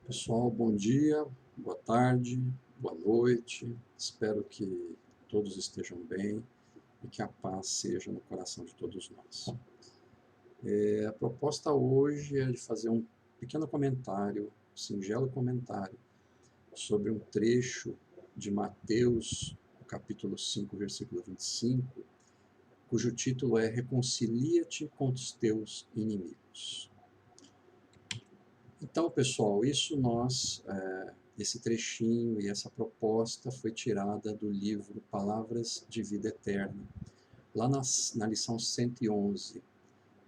Pessoal, bom dia, boa tarde, boa noite. Espero que todos estejam bem e que a paz seja no coração de todos nós. A proposta hoje é de fazer um pequeno comentário, um singelo comentário, sobre um trecho de Mateus, capítulo 5, versículo 25, cujo título é Reconcilia-te com os teus inimigos. Então, pessoal, esse trechinho e essa proposta foi tirada do livro Palavras de Vida Eterna, lá na lição 111,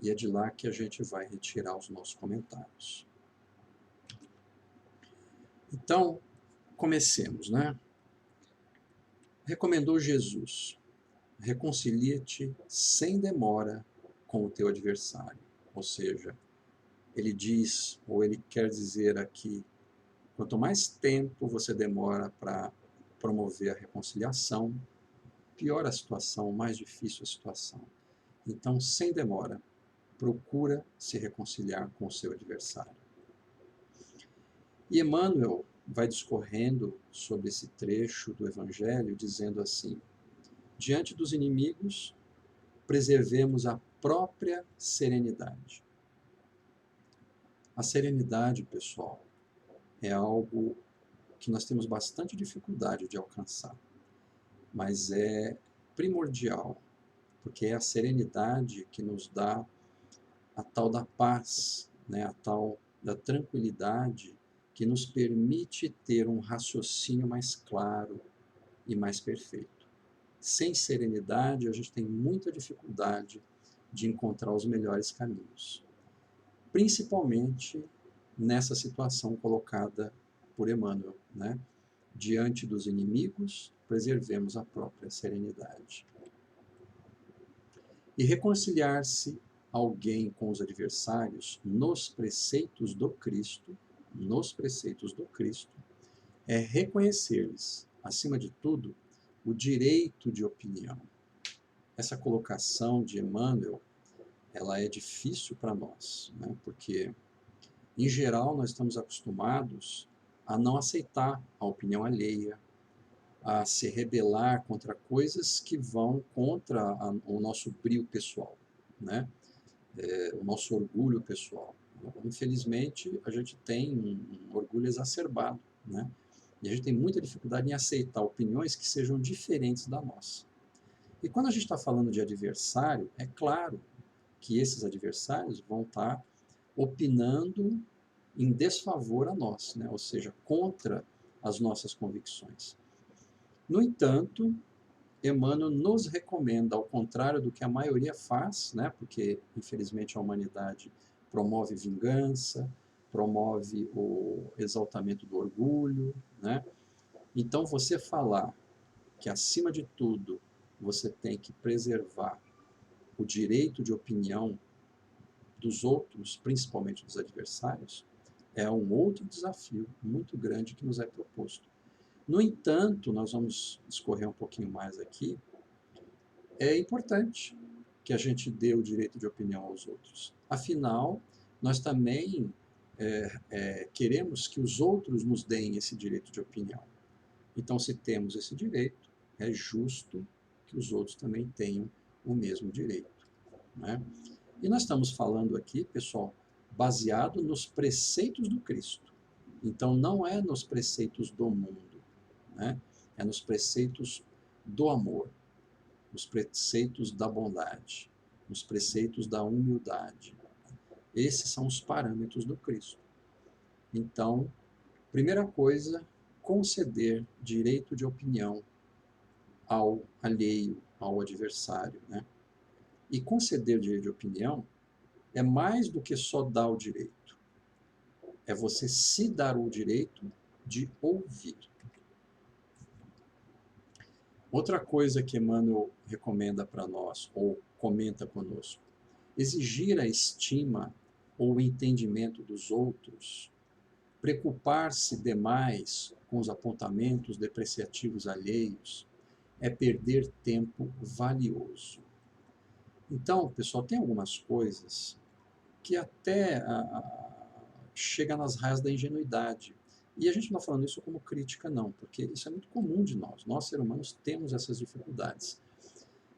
e é de lá que a gente vai retirar os nossos comentários. Então, comecemos, né? Recomendou Jesus: reconcilia-te sem demora com o teu adversário. Ou seja, ele diz, ou ele quer dizer aqui, quanto mais tempo você demora para promover a reconciliação, pior a situação, mais difícil a situação. Então, sem demora, procura se reconciliar com o seu adversário. E Emmanuel vai discorrendo sobre esse trecho do Evangelho, dizendo assim: diante dos inimigos, preservemos a própria serenidade. A serenidade, pessoal, é algo que nós temos bastante dificuldade de alcançar, mas é primordial, porque é a serenidade que nos dá a tal da paz, né, a tal da tranquilidade que nos permite ter um raciocínio mais claro e mais perfeito. Sem serenidade, a gente tem muita dificuldade de encontrar os melhores caminhos, principalmente nessa situação colocada por Emmanuel, né? Diante dos inimigos, preservemos a própria serenidade. E reconciliar-se alguém com os adversários nos preceitos do Cristo, é reconhecer-lhes, acima de tudo, o direito de opinião. Essa colocação de Emmanuel, ela é difícil para nós, né? Porque, em geral, nós estamos acostumados a não aceitar a opinião alheia, a se rebelar contra coisas que vão contra o nosso brio pessoal, né? O nosso orgulho pessoal. Infelizmente, a gente tem um orgulho exacerbado, né? E a gente tem muita dificuldade em aceitar opiniões que sejam diferentes da nossa. E quando a gente está falando de adversário, é claro que esses adversários vão estar opinando em desfavor a nós, né? Ou seja, contra as nossas convicções. No entanto, Emmanuel nos recomenda, ao contrário do que a maioria faz, né? Porque infelizmente a humanidade promove vingança, promove o exaltamento do orgulho, né? Então, você falar que, acima de tudo, você tem que preservar o direito de opinião dos outros, principalmente dos adversários, é um outro desafio muito grande que nos é proposto. No entanto, nós vamos discorrer um pouquinho mais aqui, é importante que a gente dê o direito de opinião aos outros. Afinal, nós também queremos que os outros nos deem esse direito de opinião. Então, se temos esse direito, é justo que os outros também tenham o mesmo direito, né? E nós estamos falando aqui, pessoal, baseado nos preceitos do Cristo. Então, não é nos preceitos do mundo, né? É nos preceitos do amor, nos preceitos da bondade, nos preceitos da humildade. Esses são os parâmetros do Cristo. Então, primeira coisa, conceder direito de opinião ao alheio, ao adversário, né? E conceder direito de opinião é mais do que só dar o direito. É você se dar o direito de ouvir. Outra coisa que Emmanuel recomenda para nós, ou comenta conosco: exigir a estima ou o entendimento dos outros, preocupar-se demais com os apontamentos depreciativos alheios, é perder tempo valioso. Então, pessoal, tem algumas coisas que até chega nas raias da ingenuidade. E a gente não está falando isso como crítica, não, porque isso é muito comum de nós. Nós, seres humanos, temos essas dificuldades.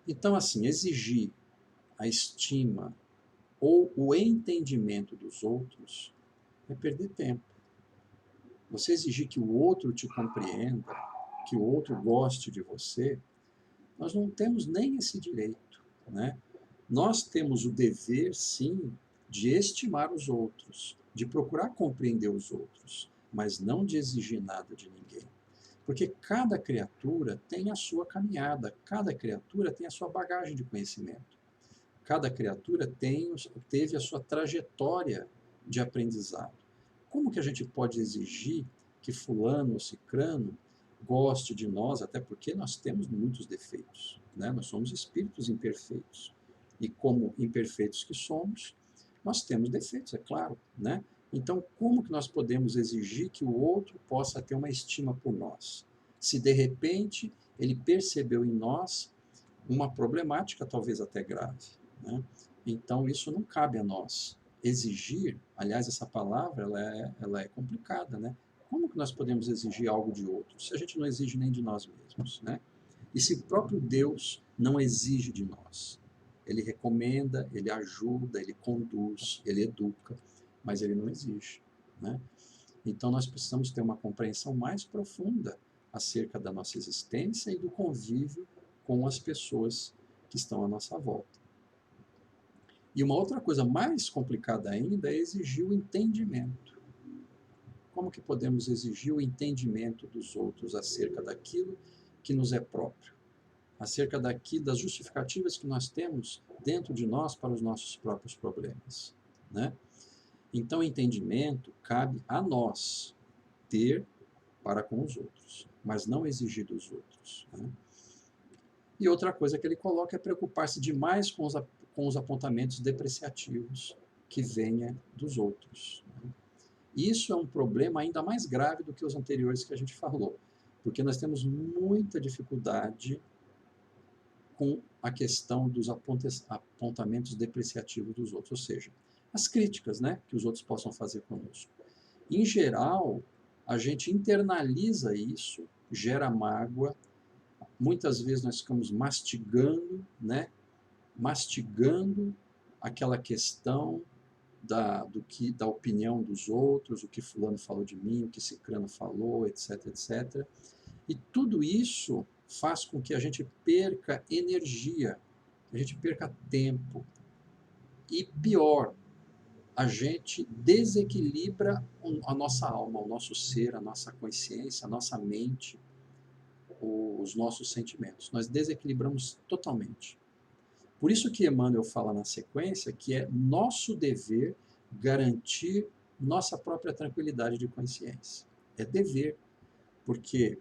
Então, assim, exigir a estima ou o entendimento dos outros é perder tempo. Você exigir que o outro te compreenda, que o outro goste de você, nós não temos nem esse direito, né? Nós temos o dever, sim, de estimar os outros, de procurar compreender os outros, mas não de exigir nada de ninguém. Porque cada criatura tem a sua caminhada, cada criatura tem a sua bagagem de conhecimento. Cada criatura teve a sua trajetória de aprendizado. Como que a gente pode exigir que fulano ou cicrano goste de nós, até porque nós temos muitos defeitos, né? Nós somos espíritos imperfeitos. E como imperfeitos que somos, nós temos defeitos, é claro, né? Então, como que nós podemos exigir que o outro possa ter uma estima por nós? Se de repente ele percebeu em nós uma problemática talvez até grave, né? Então, isso não cabe a nós. Exigir, aliás, essa palavra ela é complicada, né? Como que nós podemos exigir algo de outro se a gente não exige nem de nós mesmos, né? E se o próprio Deus não exige de nós? Ele recomenda, ele ajuda, ele conduz, ele educa, mas ele não exige, né? Então nós precisamos ter uma compreensão mais profunda acerca da nossa existência e do convívio com as pessoas que estão à nossa volta. E uma outra coisa mais complicada ainda é exigir o entendimento. Como que podemos exigir o entendimento dos outros acerca daquilo que nos é próprio? Acerca das justificativas que nós temos dentro de nós para os nossos próprios problemas, né? Então, entendimento cabe a nós ter para com os outros, mas não exigir dos outros, né? E outra coisa que ele coloca é preocupar-se demais com os apontamentos depreciativos que venha dos outros, né? Isso é um problema ainda mais grave do que os anteriores que a gente falou, porque nós temos muita dificuldade com a questão dos apontamentos depreciativos dos outros, ou seja, as críticas, né, que os outros possam fazer conosco. Em geral, a gente internaliza isso, gera mágoa, muitas vezes nós ficamos mastigando, né, mastigando aquela questão da opinião dos outros, o que fulano falou de mim, o que cicrano falou, etc, etc. E tudo isso faz com que a gente perca energia, a gente perca tempo. E pior, a gente desequilibra a nossa alma, o nosso ser, a nossa consciência, a nossa mente, os nossos sentimentos. Nós desequilibramos totalmente. Por isso que Emmanuel fala na sequência que é nosso dever garantir nossa própria tranquilidade de consciência. É dever, porque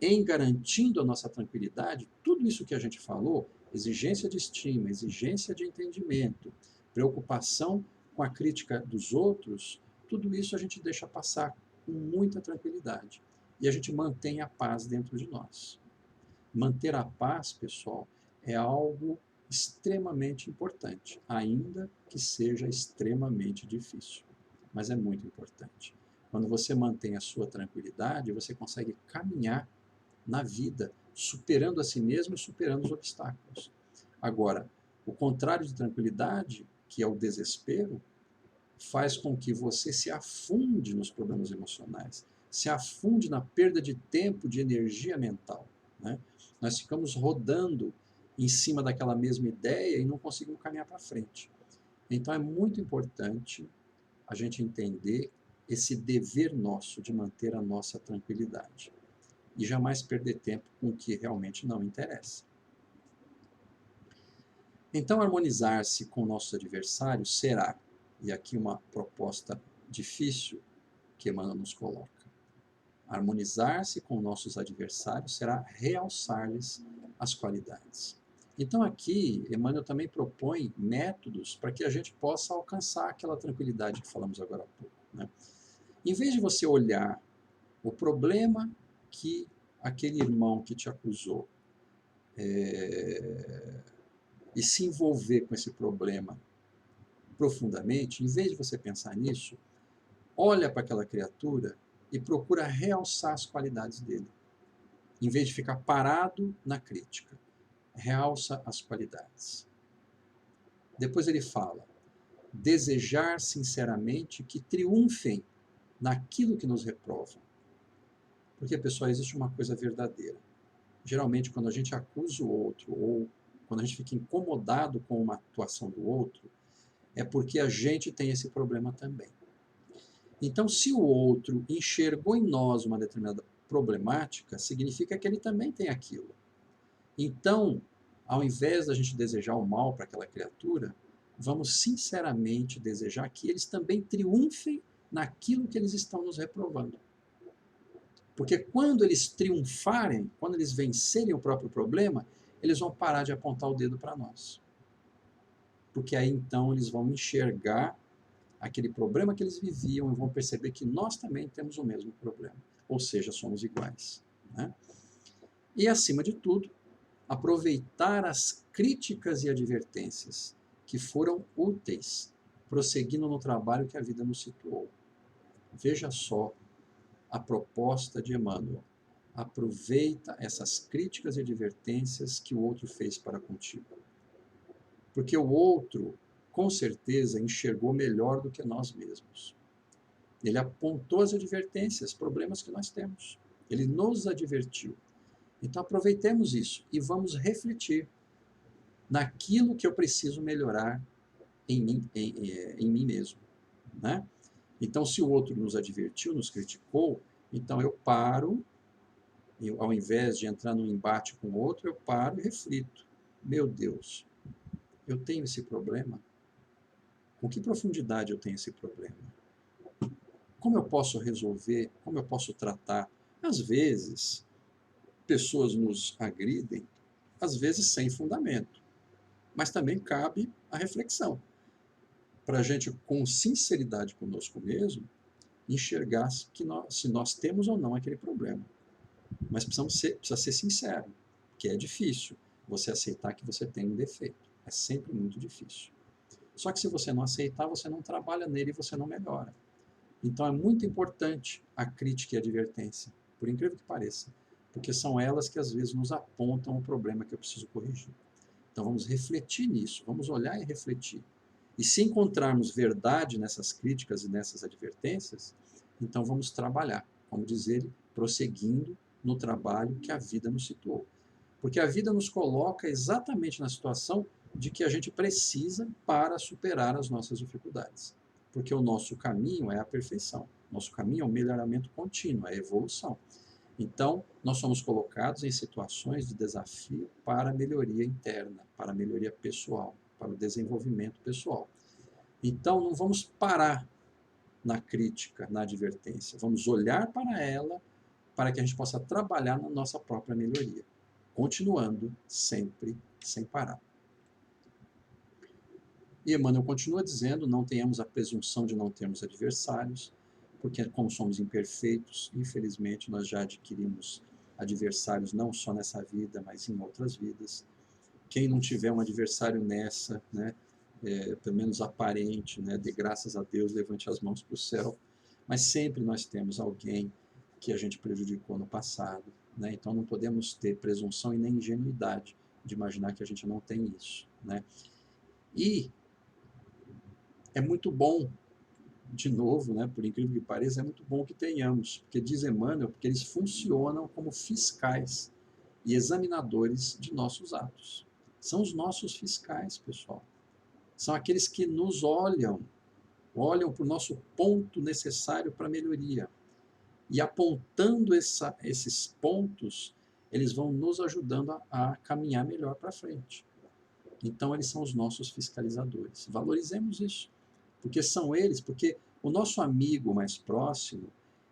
em garantindo a nossa tranquilidade, tudo isso que a gente falou, exigência de estima, exigência de entendimento, preocupação com a crítica dos outros, tudo isso a gente deixa passar com muita tranquilidade. E a gente mantém a paz dentro de nós. Manter a paz, pessoal, é algo extremamente importante, ainda que seja extremamente difícil, mas é muito importante. Quando você mantém a sua tranquilidade, você consegue caminhar na vida, superando a si mesmo e superando os obstáculos. Agora, o contrário de tranquilidade, que é o desespero, faz com que você se afunde nos problemas emocionais, se afunde na perda de tempo, de energia mental, né? Nós ficamos rodando em cima daquela mesma ideia e não conseguimos caminhar para frente. Então é muito importante a gente entender esse dever nosso de manter a nossa tranquilidade e jamais perder tempo com o que realmente não interessa. Então, harmonizar-se com nossos adversários será, e aqui uma proposta difícil que Emmanuel nos coloca, harmonizar-se com nossos adversários será realçar-lhes as qualidades. Então aqui, Emmanuel também propõe métodos para que a gente possa alcançar aquela tranquilidade que falamos agora há pouco, né? Em vez de você olhar o problema que aquele irmão que te acusou e se envolver com esse problema profundamente, em vez de você pensar nisso, olha para aquela criatura e procura realçar as qualidades dele, em vez de ficar parado na crítica. Realça as qualidades. Depois ele fala, desejar sinceramente que triunfem naquilo que nos reprovam. Porque, pessoal, existe uma coisa verdadeira. Geralmente, quando a gente acusa o outro, ou quando a gente fica incomodado com uma atuação do outro, é porque a gente tem esse problema também. Então, se o outro enxergou em nós uma determinada problemática, significa que ele também tem aquilo. Então, ao invés da gente desejar o mal para aquela criatura, vamos sinceramente desejar que eles também triunfem naquilo que eles estão nos reprovando. Porque quando eles triunfarem, quando eles vencerem o próprio problema, eles vão parar de apontar o dedo para nós. Porque aí então eles vão enxergar aquele problema que eles viviam e vão perceber que nós também temos o mesmo problema. Ou seja, somos iguais. Né? E acima de tudo, aproveitar as críticas e advertências que foram úteis, prosseguindo no trabalho que a vida nos situou. Veja só a proposta de Emmanuel. Aproveita essas críticas e advertências que o outro fez para contigo. Porque o outro, com certeza, enxergou melhor do que nós mesmos. Ele apontou as advertências, problemas que nós temos. Ele nos advertiu. Então aproveitemos isso e vamos refletir naquilo que eu preciso melhorar em mim mesmo. Né? Então, se o outro nos advertiu, nos criticou, então eu paro, ao invés de entrar num embate com o outro, eu paro e reflito. Meu Deus, eu tenho esse problema? Com que profundidade eu tenho esse problema? Como eu posso resolver? Como eu posso tratar? Às vezes, pessoas nos agridem, às vezes sem fundamento. Mas também cabe a reflexão. Para a gente, com sinceridade conosco mesmo, enxergar se nós temos ou não aquele problema. Mas precisa ser sincero, que é difícil você aceitar que você tem um defeito. É sempre muito difícil. Só que se você não aceitar, você não trabalha nele e você não melhora. Então é muito importante a crítica e a advertência, por incrível que pareça, porque são elas que às vezes nos apontam o problema que eu preciso corrigir. Então vamos refletir nisso, vamos olhar e refletir. E se encontrarmos verdade nessas críticas e nessas advertências, então vamos trabalhar, como diz ele, prosseguindo no trabalho que a vida nos situou. Porque a vida nos coloca exatamente na situação de que a gente precisa para superar as nossas dificuldades. Porque o nosso caminho é a perfeição, nosso caminho é o melhoramento contínuo, é a evolução. Então, nós somos colocados em situações de desafio para a melhoria interna, para a melhoria pessoal, para o desenvolvimento pessoal. Então, não vamos parar na crítica, na advertência. Vamos olhar para ela para que a gente possa trabalhar na nossa própria melhoria, continuando sempre sem parar. E Emmanuel continua dizendo, não tenhamos a presunção de não termos adversários, porque como somos imperfeitos, infelizmente nós já adquirimos adversários não só nessa vida, mas em outras vidas. Quem não tiver um adversário nessa, né, pelo menos aparente, né, de graças a Deus, levante as mãos para o céu, mas sempre nós temos alguém que a gente prejudicou no passado, né? Então não podemos ter presunção e nem ingenuidade de imaginar que a gente não tem isso, né? E é muito bom, de novo, né, por incrível que pareça, é muito bom que tenhamos, porque diz Emmanuel, porque eles funcionam como fiscais e examinadores de nossos atos. São os nossos fiscais, pessoal. São aqueles que nos olham para o nosso ponto necessário para a melhoria. E apontando esses pontos, eles vão nos ajudando a caminhar melhor para frente. Então, eles são os nossos fiscalizadores. Valorizemos isso. Porque são eles, porque o nosso amigo mais próximo,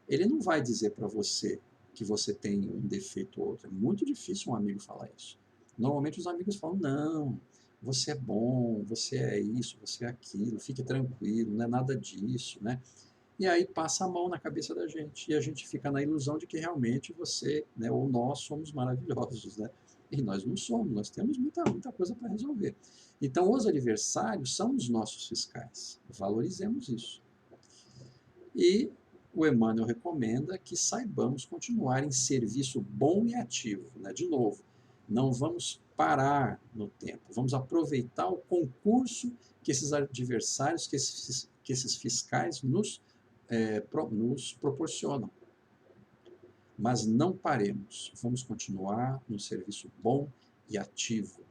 ele não vai dizer para você que você tem um defeito ou outro. É muito difícil um amigo falar isso. Normalmente os amigos falam, não, você é bom, você é isso, você é aquilo, fique tranquilo, não é nada disso, né? E aí passa a mão na cabeça da gente, e a gente fica na ilusão de que realmente você, né, ou nós somos maravilhosos, né? E nós não somos, nós temos muita coisa para resolver. Então, os adversários são os nossos fiscais. Valorizemos isso. E o Emmanuel recomenda que saibamos continuar em serviço bom e ativo, né? De novo, não vamos parar no tempo, vamos aproveitar o concurso que esses adversários, que esses fiscais nos proporcionam. Mas não paremos, vamos continuar no serviço bom e ativo,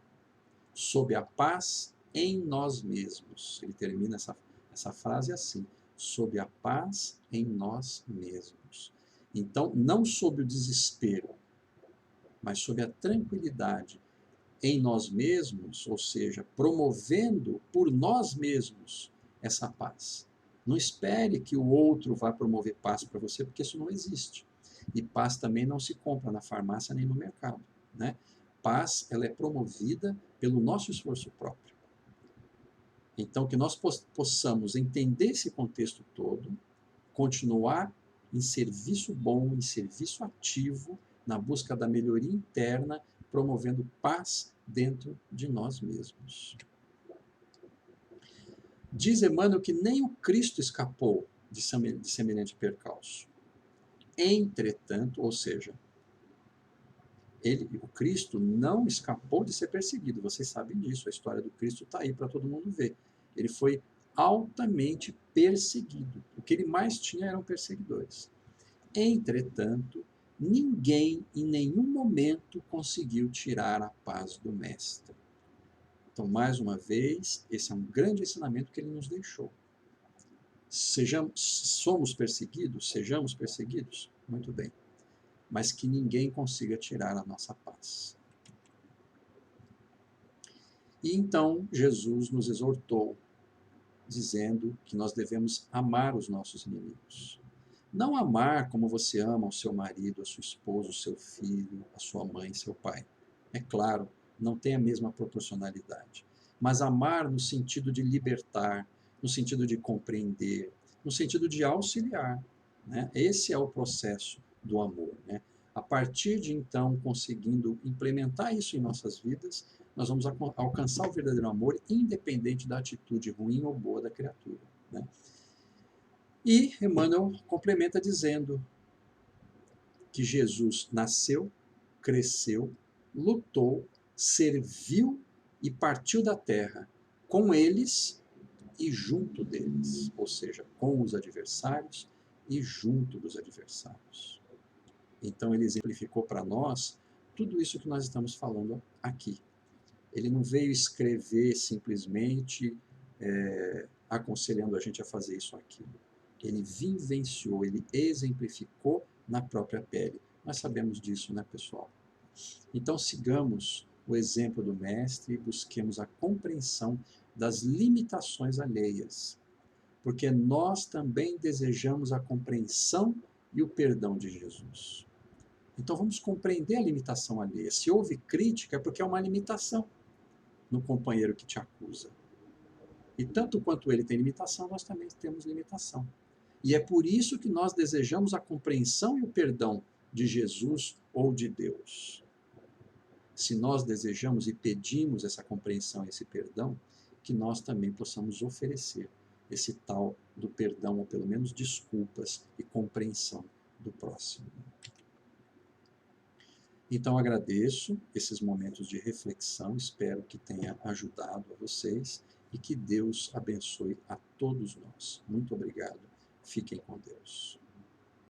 sob a paz em nós mesmos. Ele termina essa frase assim, sob a paz em nós mesmos. Então, não sob o desespero, mas sob a tranquilidade em nós mesmos, ou seja, promovendo por nós mesmos essa paz. Não espere que o outro vá promover paz para você, porque isso não existe. E paz também não se compra na farmácia nem no mercado, né? Paz, ela é promovida pelo nosso esforço próprio. Então, que nós possamos entender esse contexto todo, continuar em serviço bom, em serviço ativo, na busca da melhoria interna, promovendo paz dentro de nós mesmos. Diz Emmanuel que nem o Cristo escapou de semelhante percalço. Entretanto, ou seja, o Cristo não escapou de ser perseguido. Vocês sabem disso, a história do Cristo está aí para todo mundo ver. Ele foi altamente perseguido. O que ele mais tinha eram perseguidores. Entretanto, ninguém em nenhum momento conseguiu tirar a paz do Mestre. Então, mais uma vez, esse é um grande ensinamento que ele nos deixou. Somos perseguidos? Sejamos perseguidos? Muito bem. Mas que ninguém consiga tirar a nossa paz. E então Jesus nos exortou, dizendo que nós devemos amar os nossos inimigos. Não amar como você ama o seu marido, a sua esposa, o seu filho, a sua mãe, seu pai. É claro, não tem a mesma proporcionalidade. Mas amar no sentido de libertar, no sentido de compreender, no sentido de auxiliar, né? Esse é o processo do amor, né? A partir de então, conseguindo implementar isso em nossas vidas, nós vamos alcançar o verdadeiro amor, independente da atitude ruim ou boa da criatura, né? E Emmanuel complementa dizendo que Jesus nasceu, cresceu, lutou, serviu e partiu da terra com eles e junto deles, ou seja, com os adversários e junto dos adversários. Então ele exemplificou para nós tudo isso que nós estamos falando aqui. Ele não veio escrever simplesmente aconselhando a gente a fazer isso ou aquilo. Ele vivenciou, ele exemplificou na própria pele. Nós sabemos disso, né, pessoal? Então sigamos o exemplo do Mestre e busquemos a compreensão das limitações alheias, porque nós também desejamos a compreensão e o perdão de Jesus. Então vamos compreender a limitação alheia. Se houve crítica, é porque é uma limitação no companheiro que te acusa. E tanto quanto ele tem limitação, nós também temos limitação. E é por isso que nós desejamos a compreensão e o perdão de Jesus ou de Deus. Se nós desejamos e pedimos essa compreensão e esse perdão, que nós também possamos oferecer esse tal do perdão, ou pelo menos desculpas e compreensão do próximo. Então agradeço esses momentos de reflexão, espero que tenha ajudado a vocês e que Deus abençoe a todos nós. Muito obrigado. Fiquem com Deus.